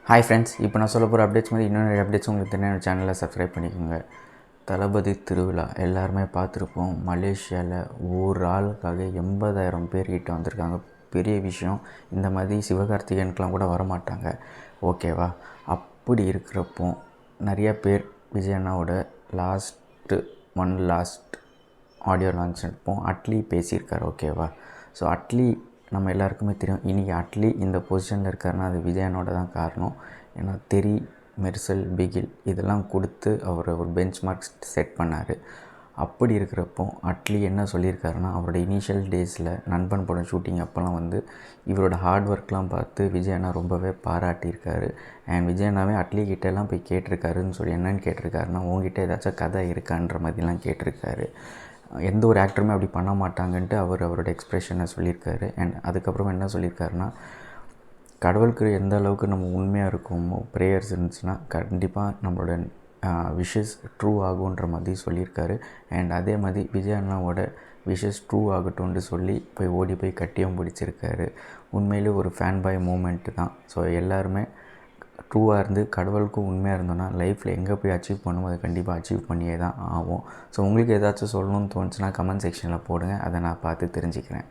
Hi friends, இப்போ நான் சொல்ல போகிற அப்டேட்ஸ் மாதிரி இன்னும் நிறைய அப்டேட்ஸ் உங்களுக்கு தெரியும். சேனலை சப்ஸ்கிரைப் பண்ணிக்கோங்க. தளபதி திருவிழா எல்லாருமே பார்த்துருப்போம். மலேசியாவில் ஒரு ஆளுக்காக 80,000 பேர் கிட்ட வந்திருக்காங்க. பெரிய விஷயம். இந்த மாதிரி சிவகார்த்திகேயனுக்கெலாம் கூட வரமாட்டாங்க. ஓகேவா? அப்படி இருக்கிறப்போ நிறையா பேர் விஜய் அண்ணாவோட லாஸ்ட் ஆடியோ லான்ச் எடுப்போம். அட்லி பேசியிருக்கார். ஓகேவா? ஸோ அட்லி நம்ம எல்லாருக்குமே தெரியும். இன்றைக்கி அட்லி இந்த பொசிஷனில் இருக்காருன்னா அது விஜயனோட தான் காரணம். ஏன்னா தெரி, மெர்சல், பிகில் இதெல்லாம் கொடுத்து அவர் ஒரு பெஞ்ச் மார்க் செட் பண்ணார். அப்படி இருக்கிறப்போ அட்லி என்ன சொல்லியிருக்காருன்னா, அவரோட இனிஷியல் டேஸில் நண்பன் படம் ஷூட்டிங் அப்போல்லாம் இவரோட ஹார்ட் ஒர்க்லாம் பார்த்து விஜய் அண்ணா ரொம்பவே பாராட்டியிருக்காரு. அண்ட் விஜய் அண்ணாவே அட்லி கிட்டேலாம் போய் கேட்டிருக்காருன்னு சொல்லி என்னென்னு கேட்டிருக்காருன்னா, உங்ககிட்ட ஏதாச்சும் கதை இருக்கான்ற மாதிரிலாம் கேட்டிருக்காரு. எந்த ஒரு ஆக்டருமே அப்படி பண்ண மாட்டாங்கன்ட்டு அவரோட எக்ஸ்ப்ரெஷனை சொல்லியிருக்காரு. அண்ட் அதுக்கப்புறம் என்ன சொல்லியிருக்காருன்னா, கடவுளுக்கு எந்த அளவுக்கு நம்ம உண்மையாக இருக்கோமோ, ப்ரேயர்ஸ் இருந்துச்சுன்னா கண்டிப்பாக நம்மளோட விஷஸ் ட்ரூ ஆகுன்ற மாதிரி சொல்லியிருக்காரு. அண்ட் அதே மாதிரி விஜய் அண்ணாவோட விஷஸ் ட்ரூ ஆகட்டும்னு சொல்லி ஓடி போய் கட்டியும் பிடிச்சிருக்காரு. உண்மையிலே ஒரு ஃபேன் பாய் மூமெண்ட்டு தான். ஸோ எல்லாருமே ட்ரூவாக இருந்து கடவுளுக்கும் உண்மையாக இருந்தோன்னா லைஃப்பில் எங்கே போய் அச்சீவ் பண்ணுமோ அதை கண்டிப்பாக அச்சீவ் பண்ணியே தான் ஆகும். ஸோ உங்களுக்கு ஏதாச்சும் சொல்லணும்னு தோணுச்சுன்னா கமெண்ட் செக்ஷனில் போடுங்க. அதை நான் பார்த்து தெரிஞ்சுக்கிறேன்.